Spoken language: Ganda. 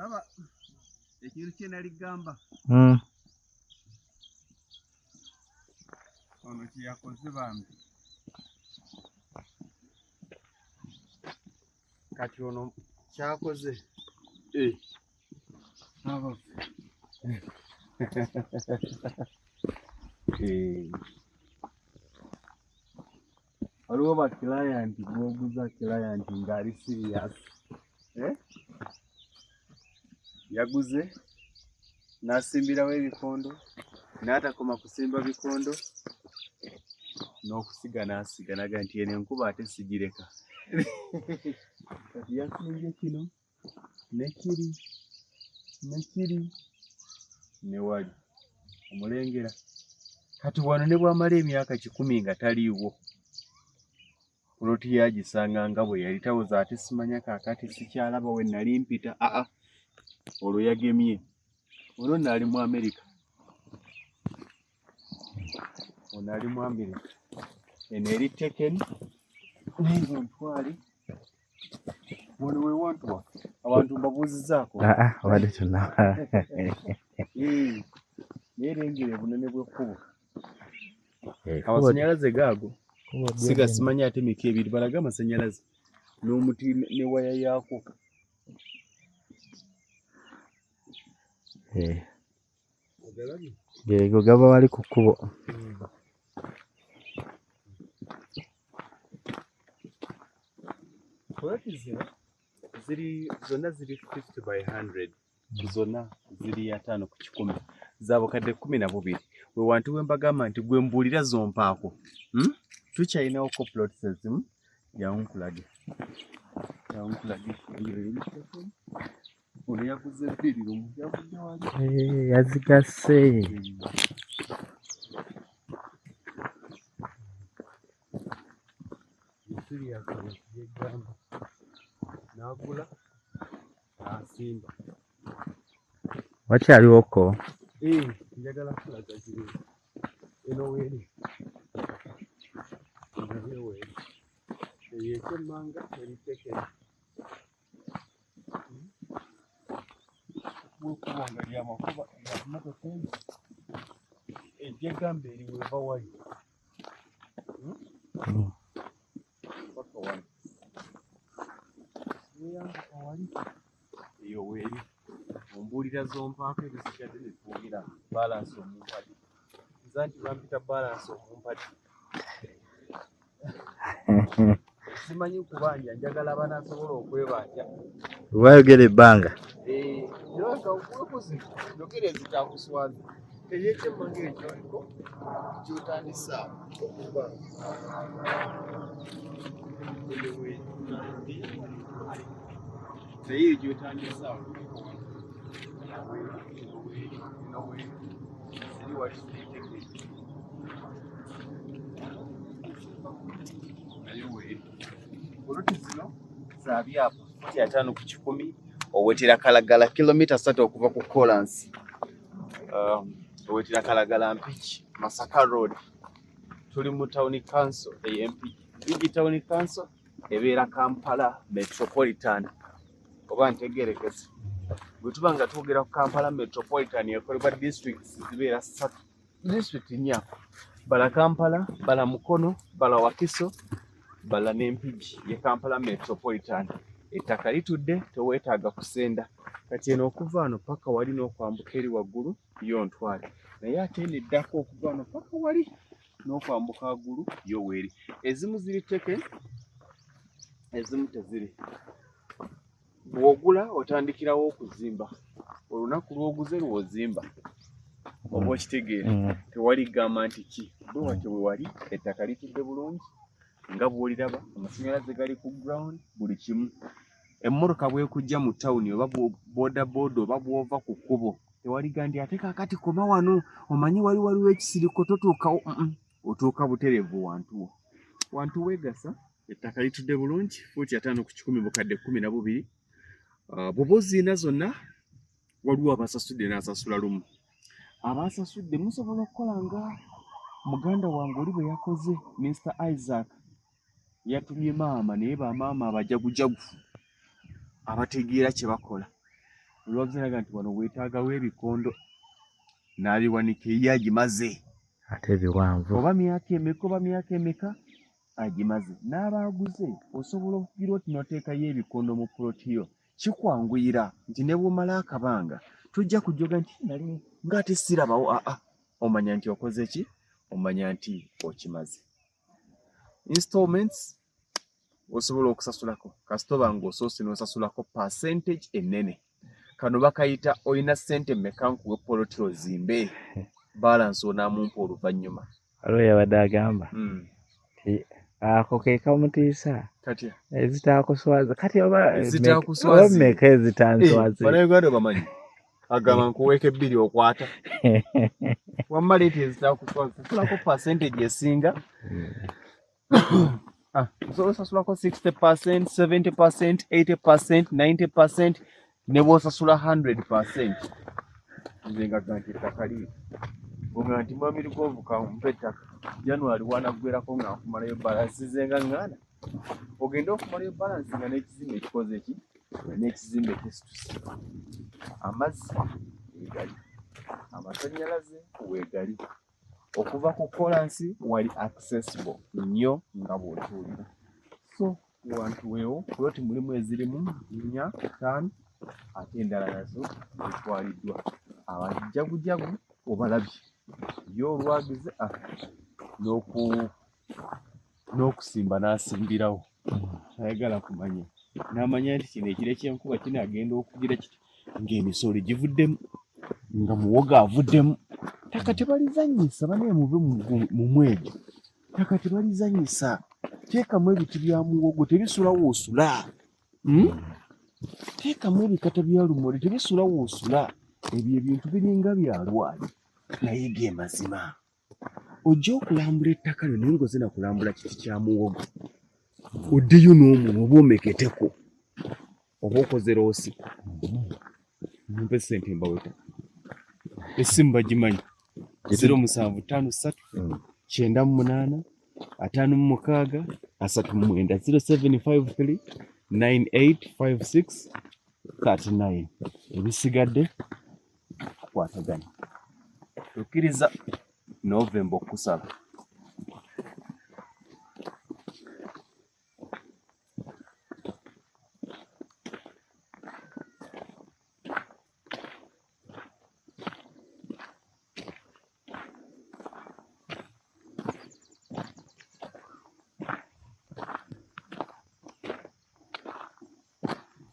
olaba ekintu kye naligamba ono kye yakoze bambi kati ono kyakoze waliwo bakilayanti gwoguza kilayanti ng'ali serious yaguze n'asimbirawo ebikondo n'atakoma kusimba bikondo n'okusiga n'asiga naga nti eno enkuba ate sigireka kati yasimbye kino nekiri newali omulengera kati wano ne bwamala emyaka 10 nga taliiwo oloti yagisanga nga bwe yali tawoza ate simanya kaakati sikyalaba we nali mpita olwo yagemye olwo nali mu Amerika eno eri Taken n'ezo ntwali wano we wantuwa abantu mbabuuzizaako wadde tonna nerengere bunene bw'ekkubo amasanyalaze gaago siga simanya ate mika ebiri balaga amasanyalaze n'omuti ne waya yaako geego gaba wali ku kkubo zonna ziri 50 by 100 zonna ziri 5 ku 10 zaabukadde 12 we wantu we mbagamba nti gwe mbuulira zompaako tukyalinawo plots ezimu yawunkulage ono yaguze 2 lumu yaguze wali yazigase yegamba n'agula n'asimba wakyaliwoko njagala kulaga ziri eno weeri eyo ekyemmanga eritekera bwekuba nga lyamakuba gamotoka ezo ejyegamba eri weva wali paka wali eyambuka wali eyo weeri ombuulira zompaako ebisigadde netuwulira balansi omumpati nza nti bampita balansi omumpati simanyi kubanja njagala banaasobola okwebanja wayogera ebbanga yogera ezitakuswaza eyekyemmanga ekyoliko kyotandisa okuba naye gyotandisa oloti zino zaabyapo 5 ku 10 owetera kalagala kilomita 3 okuva ku Kolansi owetera kalagala mpigi Masaka Road tuli mu town council mpigi town council ebeera Kampala Metropolitan oba ntegerekese bwe tuba nga twogera ku Kampala Metropolitan ekolebwa districts zibeera 3 district 4 bala Kampala bala Mukono bala Wakiso bala n'Empigi ye Kampala Metropolitan ettaka litudde teweetaaga kusenda kati eno okuva wano paka wali n'okwambuka eri waggulu yo ntwale naye ate neddako okuva wano paka wali n'okwambuka waggulu yo weeri ezimu ziri Taken ezimu teziri bw'ogula otandikirawo okuzimba olunaku lw'oguze lw'ozimba oba okitegeera tewali gamba nti ki bwe watyo we wali ettaka litudde bulungi nga bw'oliraba amasanyalaze gali ku ground buli kimu emmotoka bwekujja mu tawuni oba boda oba bw'ova ku kkubo tewaliga nti ate kaakati koma wano omanyi waliwo ekisiriko totuukawo otuuka butereevu wantu weegasa ettaka litudde bulungi 5 ku 10 bukadde 12 bw'oba oziina zonna waliwo abasasudde n'asasula lumu abasasudde musobola okukola nga muganda wange oli bwe yakoze Mr. Isaac yatumye maama naye bamaama abajagujagu abategeera kye bakola olwagiraga nti wano weetaagawo ebikondo n'abiwanika ye agimaze ate ebiwanvu oba myaka emeka agimaze n'abaaguze osobola okugira oti n'oteekayo ebikondo mu puloti yo kikwanguyira nti ne bw'omala akabanga tujja kujoga nti nali ng'ate sirabawo omanya nti okoze ki omanya nti okimaze installments osobola okusasulako kasitoba ng'osoose n'osasulako percentage ennene kano bakayita olina ssente mmeka nkuwe poloti ozimbe balance onaamunpa oluvannyuma waliwo yabadde agamba ako ke kamutiisa katya ezitaakuswaza kati oba ezitaakuswazi mmeka ezitanswazi bannayuganda bamanyi agamba nkuweeko ebbiri okwata wamma leeta ezitaakuswazi sasulako percentage esinga osobola osasulako 60%, 70%, 80%, 90% ne bw'osasula 100%. Nze ngaga nti ettaka liiri ogamba nti mwami Lugovuka mpa ettaka January wanaggwerako nga nkumalayo balansi nze nga ŋŋaana ogenda okumalayo balansi nga n'ekizimbe ekikoze eki n'ekizimbe kisitusi amazzi weegali amasanyalaze weegali okuva ku kolansi wali accessible nnyo nga bw'otuulira so wantu weewo kuloti mulimu ezirimu 4 5 ate endala nazo zitwaliddwa abajagujagu obalabye ye olwagize n'okusimba n'asimbirawo ayagala kumanya n'amanya nti kino ekiro ekyenkuba kinaagenda okugira kiti ng'emisolo givuddemu nga muwogo avuddemu taka tebalizanyisa banaye muve mu mwejo taka tebalizanyisa teekamu ebiti bya muwogo tebisula woosula teekamu ebikata bya lumoli tebisula woosula ebyo ebintu biringa byalwali naye ge mazima ojja okulambula ettaka lyo naye ngoze nakulambula kiti kya muwogo oddeyo n'omwo oba omeketeko oba okoze roosi mumpe ssente mbaweka essimu bagimanyi 0753 98 56 39 0753 9856 39 ebisigadde kwataganya tukkiriza November okusaba